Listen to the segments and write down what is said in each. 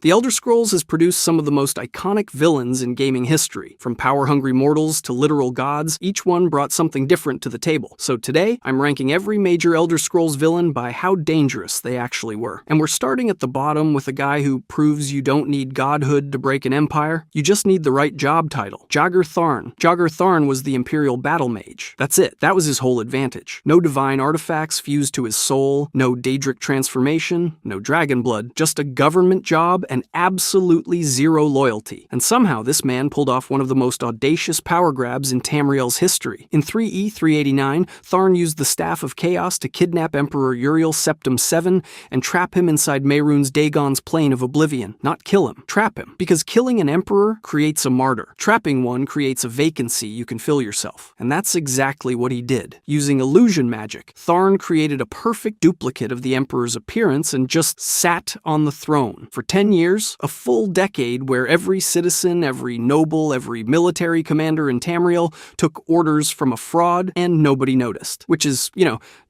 The Elder Scrolls has produced some of the most iconic villains in gaming history. From power-hungry mortals to literal gods, each one brought something different to the table. So today, I'm ranking every major Elder Scrolls villain by how dangerous they actually were. And we're starting at the bottom with a guy who proves you don't need godhood to break an empire. You just need the right job title. Jogger Tharn. Jogger Tharn was the Imperial Battle Mage. That's it. That was his whole advantage. No divine artifacts fused to his soul, no Daedric transformation, no dragon blood, just a government job and absolutely zero loyalty. And somehow this man pulled off one of the most audacious power grabs in Tamriel's history. In 3E 389, Tharn used the Staff of Chaos to kidnap Emperor Uriel Septim VII and trap him inside Mehrunes Dagon's Plane of Oblivion. Not kill him, trap him. Because killing an emperor creates a martyr. Trapping one creates a vacancy you can fill yourself. And that's exactly what he did. Using illusion magic, Tharn created a perfect duplicate of the emperor's appearance and just sat on the throne. For 10 years, a full decade where every citizen, every noble, every military commander in Tamriel took orders from a fraud and nobody noticed. Which is,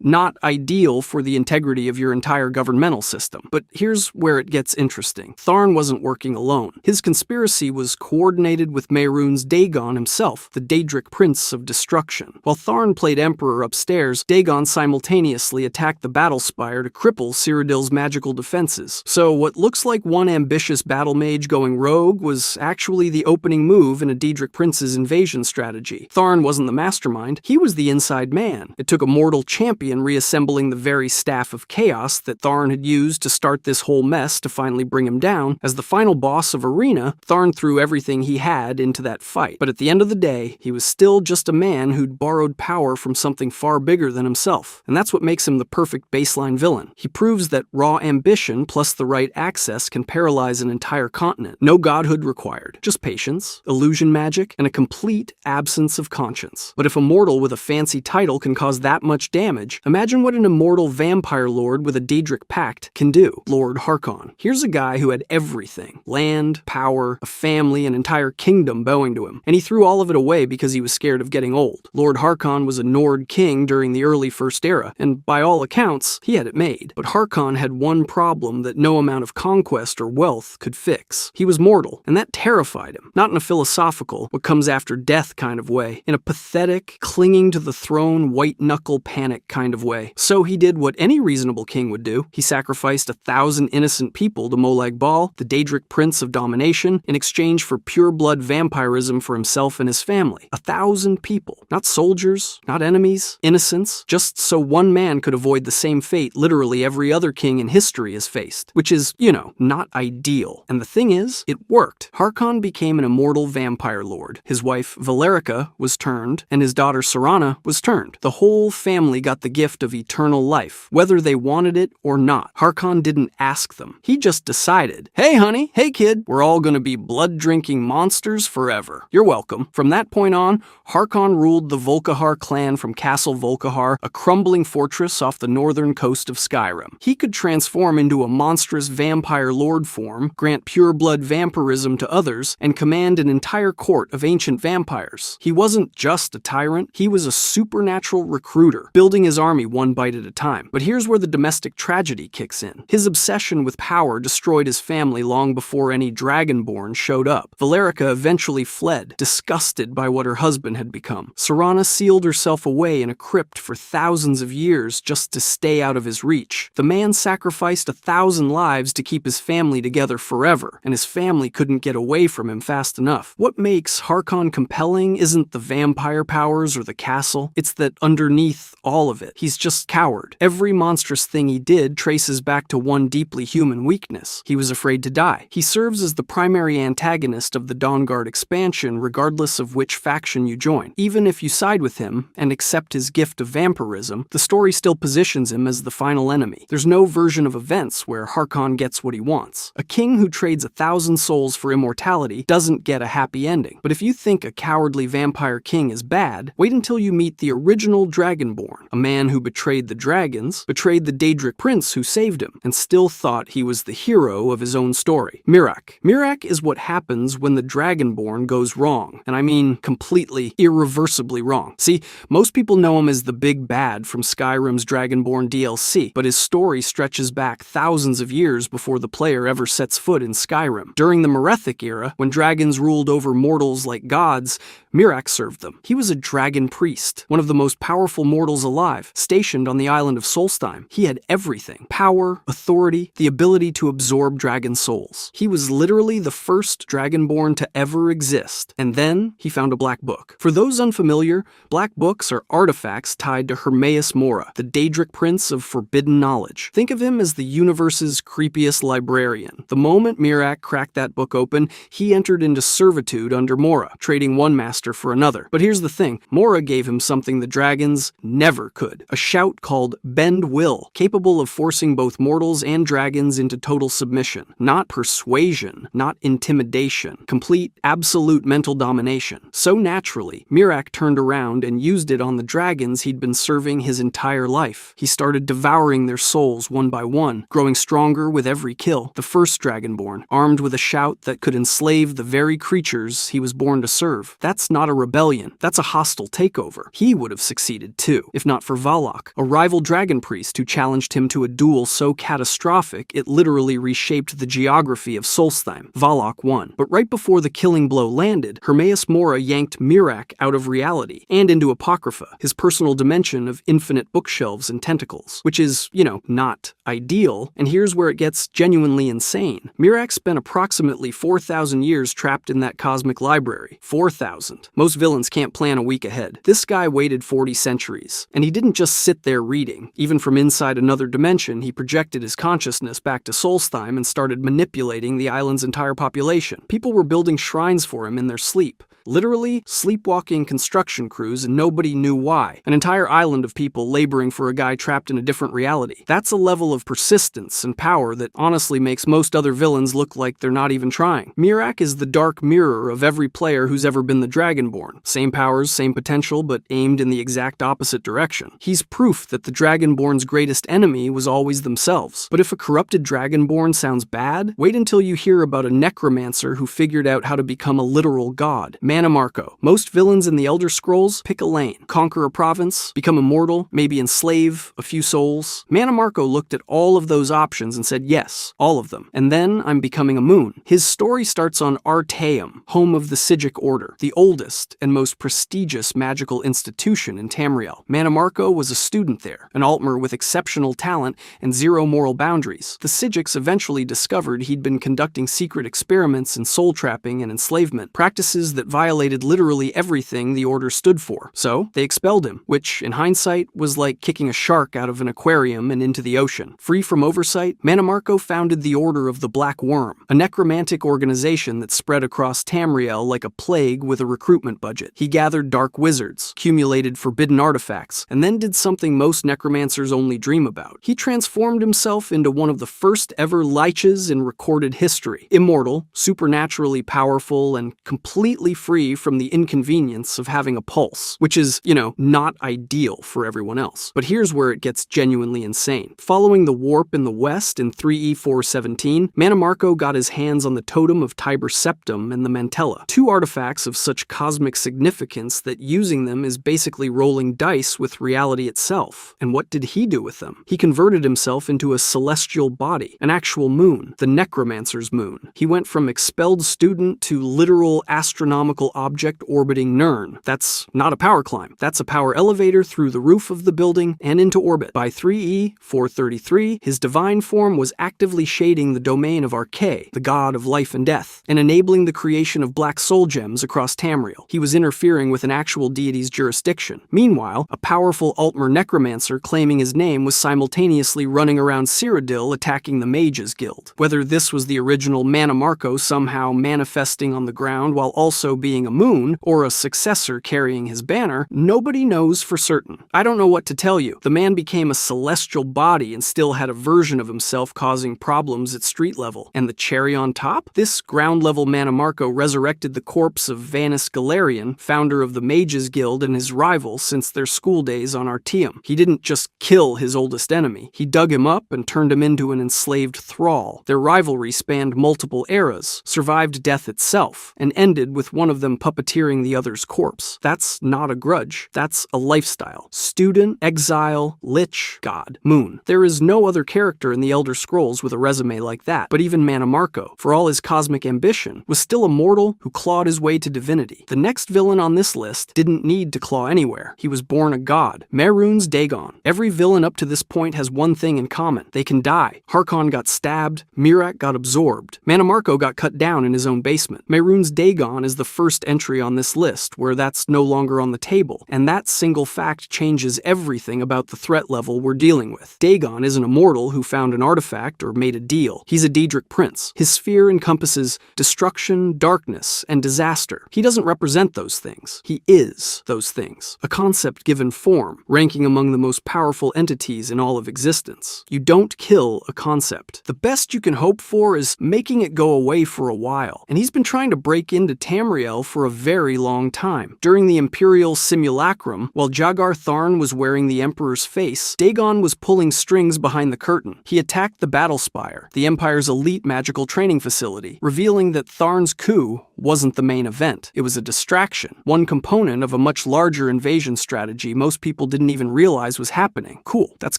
not ideal for the integrity of your entire governmental system. But here's where it gets interesting. Tharn wasn't working alone. His conspiracy was coordinated with Mehrunes Dagon himself, the Daedric Prince of Destruction. While Tharn played Emperor upstairs, Dagon simultaneously attacked the Battle Spire to cripple Cyrodiil's magical defenses. So what looks like one ambitious battle mage going rogue was actually the opening move in a Daedric Prince's invasion strategy. Tharn wasn't the mastermind, he was the inside man. It took a mortal champion reassembling the very Staff of Chaos that Tharn had used to start this whole mess to finally bring him down. As the final boss of Arena, Tharn threw everything he had into that fight. But at the end of the day, he was still just a man who'd borrowed power from something far bigger than himself. And that's what makes him the perfect baseline villain. He proves that raw ambition plus the right access can paralyze an entire continent. No godhood required, just patience, illusion magic, and a complete absence of conscience. But if a mortal with a fancy title can cause that much damage, imagine what an immortal vampire lord with a Daedric pact can do. Lord Harkon. Here's a guy who had everything. Land, power, a family, an entire kingdom bowing to him. And he threw all of it away because he was scared of getting old. Lord Harkon was a Nord king during the early First Era, and by all accounts, he had it made. But Harkon had one problem that no amount of conquest or wealth could fix. He was mortal, and that terrified him. Not in a philosophical, what comes after death kind of way. In a pathetic, clinging to the throne, white-knuckle panic kind of way. So he did what any reasonable king would do. He sacrificed 1,000 innocent people to Molag Bal, the Daedric Prince of Domination, in exchange for pure-blood vampirism for himself and his family. 1,000 people. Not soldiers, not enemies, innocents, just so one man could avoid the same fate literally every other king in history has faced. Which is, not ideal. And the thing is, it worked. Harkon became an immortal vampire lord. His wife, Valerica, was turned, and his daughter, Serana, was turned. The whole family got the gift of eternal life, whether they wanted it or not. Harkon didn't ask them. He just decided, hey honey, hey kid, we're all gonna be blood-drinking monsters forever. You're welcome. From that point on, Harkon ruled the Volkihar clan from Castle Volkihar, a crumbling fortress off the northern coast of Skyrim. He could transform into a monstrous vampire lord form, grant pure-blood vampirism to others, and command an entire court of ancient vampires. He wasn't just a tyrant, he was a supernatural recruiter, building his army one bite at a time. But here's where the domestic tragedy kicks in. His obsession with power destroyed his family long before any Dragonborn showed up. Valerica eventually fled, disgusted by what her husband had become. Serana sealed herself away in a crypt for thousands of years just to stay out of his reach. The man sacrificed 1,000 lives to keep his family together forever, and his family couldn't get away from him fast enough. What makes Harkon compelling isn't the vampire powers or the castle, it's that underneath all of it, he's just coward. Every monstrous thing he did traces back to one deeply human weakness. He was afraid to die. He serves as the primary antagonist of the Dawnguard expansion regardless of which faction you join. Even if you side with him and accept his gift of vampirism, the story still positions him as the final enemy. There's no version of events where Harkon gets what he wants. A king who trades 1,000 souls for immortality doesn't get a happy ending. But if you think a cowardly vampire king is bad, wait until you meet the original Dragonborn, a man who betrayed the dragons, betrayed the Daedric prince who saved him, and still thought he was the hero of his own story. Miraak. Miraak is what happens when the Dragonborn goes wrong, and I mean completely, irreversibly wrong. See, most people know him as the big bad from Skyrim's Dragonborn DLC, but his story stretches back thousands of years before the player ever ever sets foot in Skyrim. During the Merethic era, when dragons ruled over mortals like gods, Miraak served them. He was a dragon priest, one of the most powerful mortals alive, stationed on the island of Solstheim. He had everything: power, authority, the ability to absorb dragon souls. He was literally the first dragonborn to ever exist. And then he found a black book. For those unfamiliar, black books are artifacts tied to Hermaeus Mora, the Daedric prince of forbidden knowledge. Think of him as the universe's creepiest librarian. The moment Miraak cracked that book open, he entered into servitude under Mora, trading one master for another. But here's the thing, Mora gave him something the dragons never could: a shout called Bend Will, capable of forcing both mortals and dragons into total submission. Not persuasion, not intimidation, complete, absolute mental domination. So naturally, Miraak turned around and used it on the dragons he'd been serving his entire life. He started devouring their souls one by one, growing stronger with every kill. The first dragonborn, armed with a shout that could enslave the very creatures he was born to serve. That's not a rebellion, that's a hostile takeover. He would have succeeded too, if not for Valak, a rival dragon priest who challenged him to a duel so catastrophic it literally reshaped the geography of Solstheim. Valak won, but right before the killing blow landed, Hermaeus Mora yanked Miraak out of reality and into Apocrypha, his personal dimension of infinite bookshelves and tentacles, which is, not ideal, and here's where it gets genuinely insane. Miraak spent approximately 4,000 years trapped in that cosmic library. 4,000. Most villains can't plan a week ahead. This guy waited 40 centuries, and he didn't just sit there reading. Even from inside another dimension, he projected his consciousness back to Solstheim and started manipulating the island's entire population. People were building shrines for him in their sleep. Literally, sleepwalking construction crews, and nobody knew why. An entire island of people laboring for a guy trapped in a different reality. That's a level of persistence and power that honestly makes most other villains look like they're not even trying. Miraak is the dark mirror of every player who's ever been the Dragonborn. Same powers, same potential, but aimed in the exact opposite direction. He's proof that the Dragonborn's greatest enemy was always themselves. But if a corrupted Dragonborn sounds bad, wait until you hear about a necromancer who figured out how to become a literal god. Mannimarco. Most villains in the Elder Scrolls pick a lane, conquer a province, become immortal, maybe enslave a few souls. Mannimarco looked at all of those options and said yes, all of them. And then I'm becoming a moon. His story starts on Artaeum, home of the Psijic Order, the oldest and most prestigious magical institution in Tamriel. Mannimarco was a student there, an Altmer with exceptional talent and zero moral boundaries. The Psijics eventually discovered he'd been conducting secret experiments in soul trapping and enslavement, practices that violated literally everything the Order stood for. So, they expelled him, which, in hindsight, was like kicking a shark out of an aquarium and into the ocean. Free from oversight, Mannimarco founded the Order of the Black Worm, a necromantic organization that spread across Tamriel like a plague with a recruitment budget. He gathered dark wizards, accumulated forbidden artifacts, and then did something most necromancers only dream about. He transformed himself into one of the first ever liches in recorded history. Immortal, supernaturally powerful, and completely free from the inconvenience of having a pulse, which is, not ideal for everyone else. But here's where it gets genuinely insane. Following the warp in the west in 3E417, Mannimarco got his hands on the Totem of Tiber Septum and the Mantella, two artifacts of such cosmic significance that using them is basically rolling dice with reality itself. And what did he do with them? He converted himself into a celestial body, an actual moon, the Necromancer's moon. He went from expelled student to literal astronomical object orbiting Nirn. That's not a power climb. That's a power elevator through the roof of the building and into orbit. By 3E433, his divine form was actively shading the domain of Arkay, the god of life and death, and enabling the creation of black soul gems across Tamriel. He was interfering with an actual deity's jurisdiction. Meanwhile, a powerful Altmer necromancer claiming his name was simultaneously running around Cyrodiil attacking the Mages Guild. Whether this was the original Mannimarco somehow manifesting on the ground while also being a moon, or a successor carrying his banner, nobody knows for certain. I don't know what to tell you. The man became a celestial body and still had a version of himself causing problems at street level. And the cherry on top? This ground-level Mannimarco resurrected the corpse of Vanus Galerion, founder of the Mages Guild and his rival since their school days on Artaeum. He didn't just kill his oldest enemy. He dug him up and turned him into an enslaved thrall. Their rivalry spanned multiple eras, survived death itself, and ended with one of of them puppeteering the other's corpse. That's not a grudge. That's a lifestyle. Student, exile, lich, god, moon. There is no other character in the Elder Scrolls with a resume like that, but even Mannimarco, for all his cosmic ambition, was still a mortal who clawed his way to divinity. The next villain on this list didn't need to claw anywhere. He was born a god. Mehrunes Dagon. Every villain up to this point has one thing in common. They can die. Harkon got stabbed. Miraak got absorbed. Mannimarco got cut down in his own basement. Mehrunes Dagon is the first entry on this list, where that's no longer on the table, and that single fact changes everything about the threat level we're dealing with. Dagon isn't a mortal who found an artifact or made a deal. He's a Daedric prince. His sphere encompasses destruction, darkness, and disaster. He doesn't represent those things. He is those things. A concept given form, ranking among the most powerful entities in all of existence. You don't kill a concept. The best you can hope for is making it go away for a while, and he's been trying to break into Tamriel for a very long time. During the Imperial Simulacrum, while Jagar Tharn was wearing the Emperor's face, Dagon was pulling strings behind the curtain. He attacked the Battlespire, the Empire's elite magical training facility, revealing that Tharn's coup wasn't the main event. It was a distraction, one component of a much larger invasion strategy most people didn't even realize was happening. Cool, that's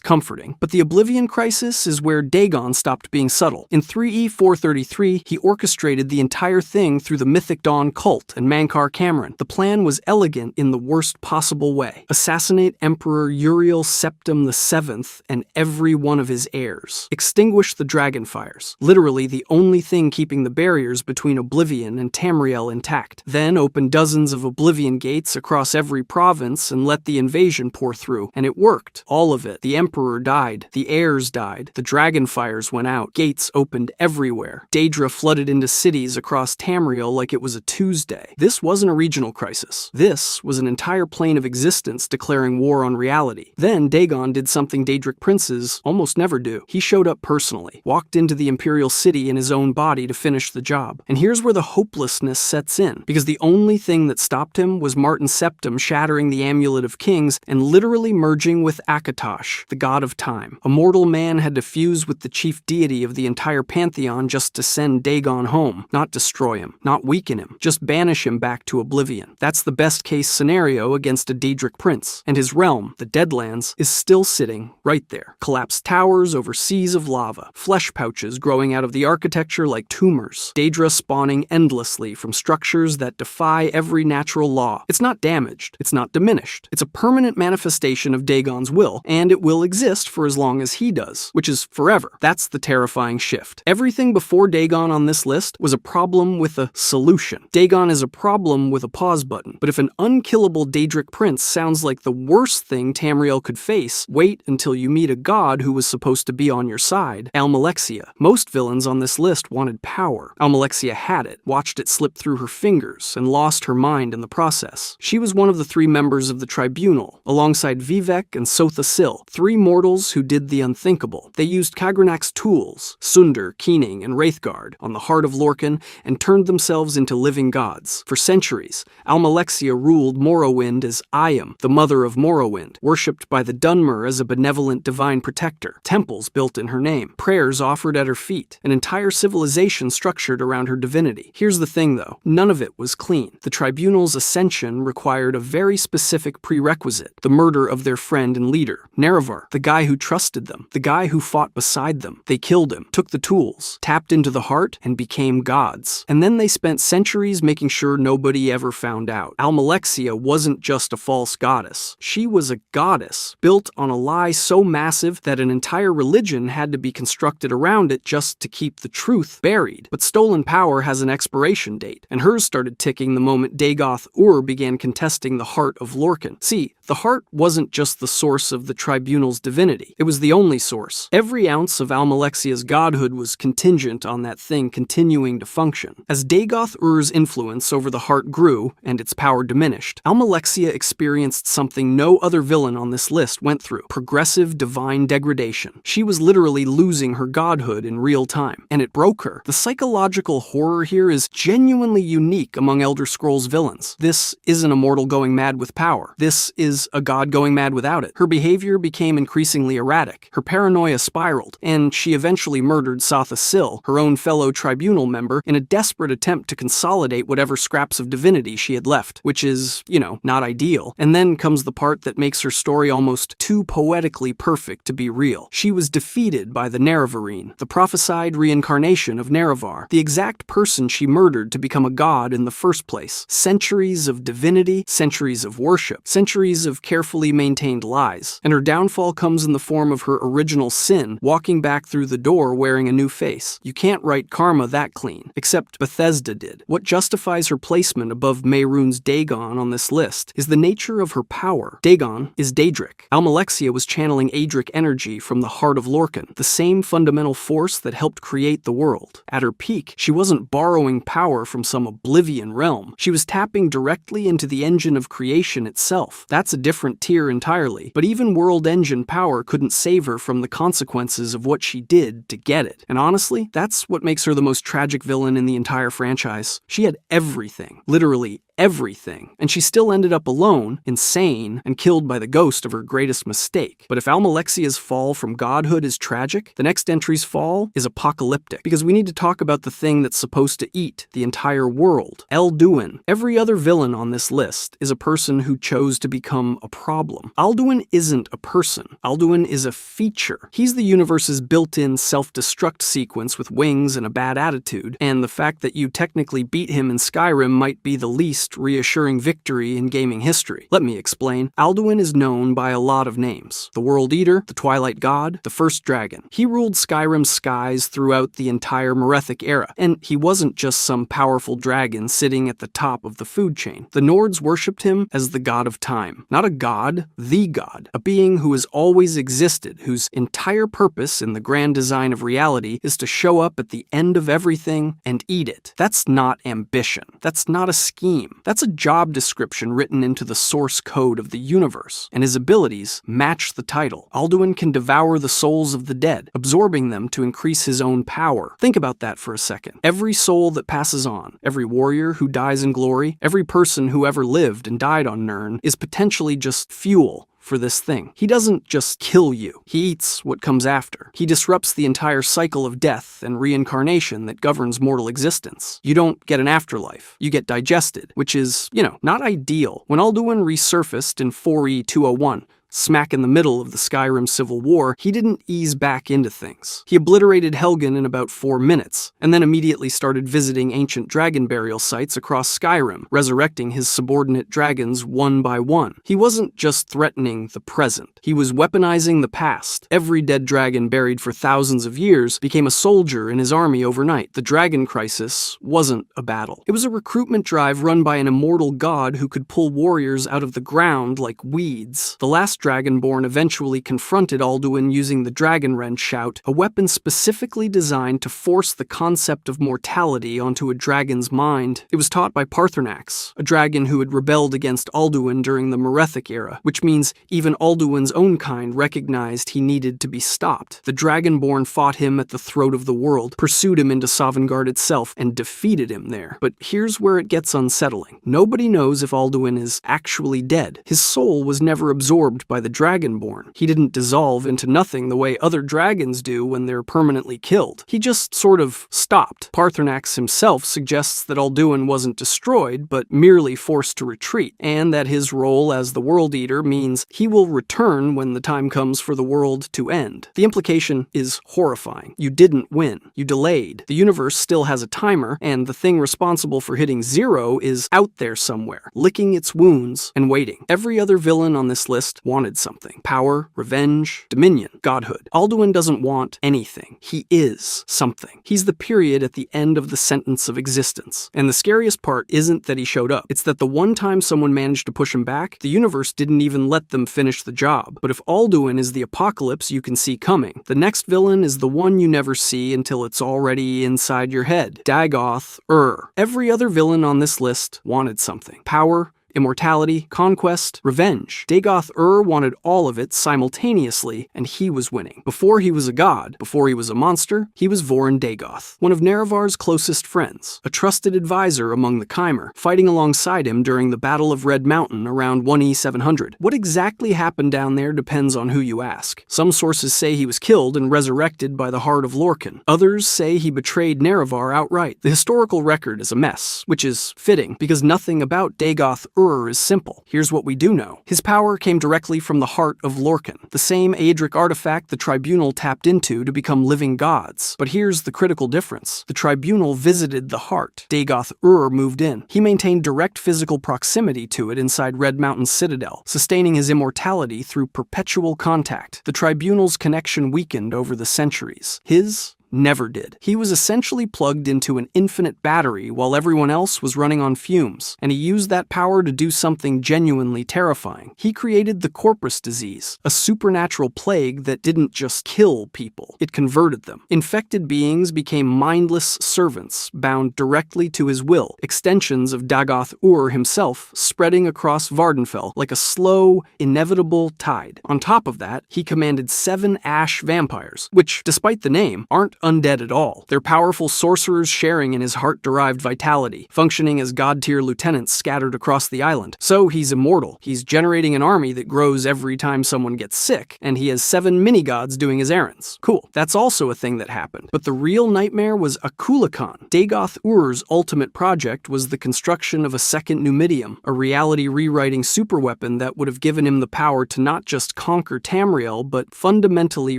comforting. But the Oblivion Crisis is where Dagon stopped being subtle. In 3E433, he orchestrated the entire thing through the Mythic Dawn cult and Mankar Cameron. The plan was elegant in the worst possible way. Assassinate Emperor Uriel Septim VII and every one of his heirs. Extinguish the Dragonfires, literally the only thing keeping the barriers between Oblivion and Tamriel intact. Then open dozens of Oblivion gates across every province and let the invasion pour through. And it worked. All of it. The Emperor died. The heirs died. The Dragonfires went out. Gates opened everywhere. Daedra flooded into cities across Tamriel like it was a Tuesday. This wasn't a regional crisis. This was an entire plane of existence declaring war on reality. Then Dagon did something Daedric princes almost never do. He showed up personally, walked into the Imperial City in his own body to finish the job. And here's where the hopelessness sets in, because the only thing that stopped him was Martin Septim shattering the Amulet of Kings and literally merging with Akatosh, the god of time. A mortal man had to fuse with the chief deity of the entire pantheon just to send Dagon home, not destroy him, not weaken him, just banish him back to oblivion. That's the best case scenario against a Daedric prince, and his realm, the Deadlands, is still sitting right there. Collapsed towers over seas of lava, flesh pouches growing out of the architecture like tumors, Daedra spawning endlessly from structures that defy every natural law. It's not damaged, it's not diminished. It's a permanent manifestation of Dagon's will, and it will exist for as long as he does, which is forever. That's the terrifying shift. Everything before Dagon on this list was a problem with a solution. Dagon is a problem with a pause button, but if an unkillable Daedric prince sounds like the worst thing Tamriel could face, wait until you meet a god who was supposed to be on your side, Almalexia. Most villains on this list wanted power. Almalexia had it, watched it slip through her fingers, and lost her mind in the process. She was one of the three members of the tribunal, alongside Vivek and Sotha Sil, three mortals who did the unthinkable. They used Kagranak's tools, Sundar, Keening, and Wraithguard, on the heart of Lorkhan and turned themselves into living gods. For centuries, Almalexia ruled Morrowind as Ayam, the mother of Morrowind, worshipped by the Dunmer as a benevolent divine protector, temples built in her name, prayers offered at her feet, an entire civilization structured around her divinity. Here's the thing though, none of it was clean. The tribunal's ascension required a very specific prerequisite, the murder of their friend and leader, Nerevar, the guy who trusted them, the guy who fought beside them. They killed him, took the tools, tapped into the heart, and became gods. And then they spent centuries making sure nobody ever found out. Almalexia wasn't just a false goddess. She was a goddess, built on a lie so massive that an entire religion had to be constructed around it just to keep the truth buried. But stolen power has an expiration date, and hers started ticking the moment Dagoth Ur began contesting the heart of Lorkhan. See, the heart wasn't just the source of the tribunal's divinity. It was the only source. Every ounce of Almalexia's godhood was contingent on that thing continuing to function. As Dagoth Ur's influence over the heart grew, and its power diminished, Almalexia experienced something no other villain on this list went through: progressive divine degradation. She was literally losing her godhood in real time, and it broke her. The psychological horror here is genuine genuinely unique among Elder Scrolls villains. This isn't a mortal going mad with power. This is a god going mad without it. Her behavior became increasingly erratic. Her paranoia spiraled, and she eventually murdered Satha Sil, her own fellow tribunal member, in a desperate attempt to consolidate whatever scraps of divinity she had left, which is, not ideal. And then comes the part that makes her story almost too poetically perfect to be real. She was defeated by the Nerevarine, the prophesied reincarnation of Nerevar, the exact person she murdered to become a god in the first place. Centuries of divinity, centuries of worship, centuries of carefully maintained lies. And her downfall comes in the form of her original sin, walking back through the door wearing a new face. You can't write karma that clean, except Bethesda did. What justifies her placement above Mehrunes Dagon on this list is the nature of her power. Dagon is Daedric. Almalexia was channeling Aedric energy from the heart of Lorkhan, the same fundamental force that helped create the world. At her peak, she wasn't borrowing power from some oblivion realm. She was tapping directly into the engine of creation itself. That's a different tier entirely, but even world engine power couldn't save her from the consequences of what she did to get it. And honestly, that's what makes her the most tragic villain in the entire franchise. She had everything, literally everything, and she still ended up alone, insane, and killed by the ghost of her greatest mistake. But if Almalexia's fall from godhood is tragic, the next entry's fall is apocalyptic, because we need to talk about the thing that's supposed to eat the entire world. Elduin. Every other villain on this list is a person who chose to become a problem. Alduin isn't a person. Alduin is a feature. He's the universe's built-in self-destruct sequence with wings and a bad attitude, and the fact that you technically beat him in Skyrim might be the least reassuring victory in gaming history. Let me explain. Alduin is known by a lot of names. The World Eater, the Twilight God, the First Dragon. He ruled Skyrim's skies throughout the entire Merethic era, and he wasn't just some powerful dragon sitting at the top of the food chain. The Nords worshipped him as the god of time. Not a god, the god. A being who has always existed, whose entire purpose in the grand design of reality is to show up at the end of everything and eat it. That's not ambition. That's not a scheme. That's a job description written into the source code of the universe, and his abilities match the title. Alduin can devour the souls of the dead, absorbing them to increase his own power. Think about that for a second. Every soul that passes on, every warrior who dies in glory, every person who ever lived and died on Nirn is potentially just fuel for this thing. He doesn't just kill you. He eats what comes after. He disrupts the entire cycle of death and reincarnation that governs mortal existence. You don't get an afterlife. You get digested, which is, not ideal. When Alduin resurfaced in 4E201, smack in the middle of the Skyrim Civil War, he didn't ease back into things. He obliterated Helgen in about 4 minutes, and then immediately started visiting ancient dragon burial sites across Skyrim, resurrecting his subordinate dragons one by one. He wasn't just threatening the present. He was weaponizing the past. Every dead dragon buried for thousands of years became a soldier in his army overnight. The Dragon Crisis wasn't a battle. It was a recruitment drive run by an immortal god who could pull warriors out of the ground like weeds. The last Dragonborn eventually confronted Alduin using the Dragon Wrench shout, a weapon specifically designed to force the concept of mortality onto a dragon's mind. It was taught by Paarthurnax, a dragon who had rebelled against Alduin during the Merethic era, which means even Alduin's own kind recognized he needed to be stopped. The Dragonborn fought him at the throat of the world, pursued him into Sovngarde itself, and defeated him there. But here's where it gets unsettling. Nobody knows if Alduin is actually dead. His soul was never absorbed by the Dragonborn. He didn't dissolve into nothing the way other dragons do when they're permanently killed. He just sort of stopped. Paarthurnax himself suggests that Alduin wasn't destroyed, but merely forced to retreat, and that his role as the World Eater means he will return when the time comes for the world to end. The implication is horrifying. You didn't win. You delayed. The universe still has a timer, and the thing responsible for hitting 0 is out there somewhere, licking its wounds and waiting. Every other villain on this list wanted something. Power, revenge, dominion, godhood. Alduin doesn't want anything. He is something. He's the period at the end of the sentence of existence. And the scariest part isn't that he showed up. It's that the one time someone managed to push him back, the universe didn't even let them finish the job. But if Alduin is the apocalypse you can see coming, the next villain is the one you never see until it's already inside your head. Dagoth Ur. Every other villain on this list wanted something. Power, Immortality, conquest, revenge. Dagoth-Ur wanted all of it simultaneously, and he was winning. Before he was a god, before he was a monster, he was Vorin Dagoth, one of Nerevar's closest friends, a trusted advisor among the Chimer, fighting alongside him during the Battle of Red Mountain around 1E700. What exactly happened down there depends on who you ask. Some sources say he was killed and resurrected by the heart of Lorkhan. Others say he betrayed Nerevar outright. The historical record is a mess, which is fitting, because nothing about Dagoth-Ur is simple. Here's what we do know. His power came directly from the heart of Lorkhan, the same Aedric artifact the Tribunal tapped into to become living gods. But here's the critical difference. The Tribunal visited the heart. Dagoth-Ur moved in. He maintained direct physical proximity to it inside Red Mountain Citadel, sustaining his immortality through perpetual contact. The Tribunal's connection weakened over the centuries. His never did. He was essentially plugged into an infinite battery while everyone else was running on fumes, and he used that power to do something genuinely terrifying. He created the Corpus disease, a supernatural plague that didn't just kill people, it converted them. Infected beings became mindless servants, bound directly to his will, extensions of Dagoth-Ur himself, spreading across Vvardenfell like a slow, inevitable tide. On top of that, he commanded 7 ash vampires, which, despite the name, aren't undead at all. They're powerful sorcerers sharing in his heart-derived vitality, functioning as god-tier lieutenants scattered across the island. So he's immortal. He's generating an army that grows every time someone gets sick, and he has 7 mini-gods doing his errands. Cool. That's also a thing that happened. But the real nightmare was Akulakan. Dagoth-Ur's ultimate project was the construction of a second Numidium, a reality-rewriting superweapon that would have given him the power to not just conquer Tamriel, but fundamentally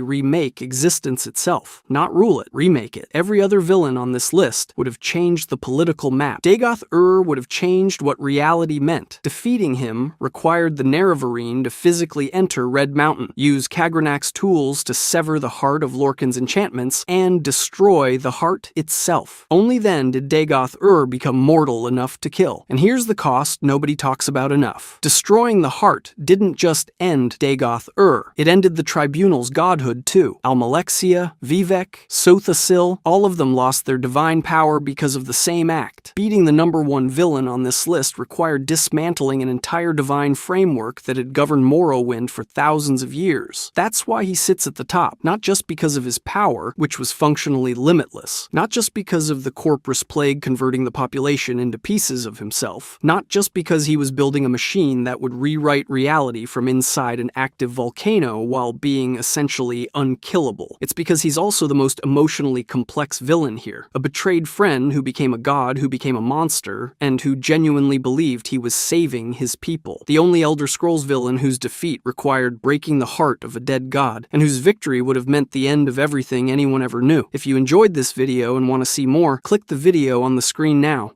remake existence itself. Not rule it, remake it. Every other villain on this list would have changed the political map. Dagoth-Ur would have changed what reality meant. Defeating him required the Nerevarine to physically enter Red Mountain, use Kagranak's tools to sever the heart of Lorkhan's enchantments, and destroy the heart itself. Only then did Dagoth-Ur become mortal enough to kill. And here's the cost nobody talks about enough. Destroying the heart didn't just end Dagoth-Ur, it ended the Tribunal's godhood too. Almalexia, Vivec, Sothasil, all of them lost their divine power because of the same act. Beating the #1 villain on this list required dismantling an entire divine framework that had governed Morrowind for thousands of years. That's why he sits at the top, not just because of his power, which was functionally limitless, not just because of the Corpus Plague converting the population into pieces of himself, not just because he was building a machine that would rewrite reality from inside an active volcano while being essentially unkillable. It's because he's also the most emotionally complex villain here, a betrayed friend who became a god, who became a monster, and who genuinely believed he was saving his people. The only Elder Scrolls villain whose defeat required breaking the heart of a dead god, and whose victory would have meant the end of everything anyone ever knew. If you enjoyed this video and want to see more, click the video on the screen now.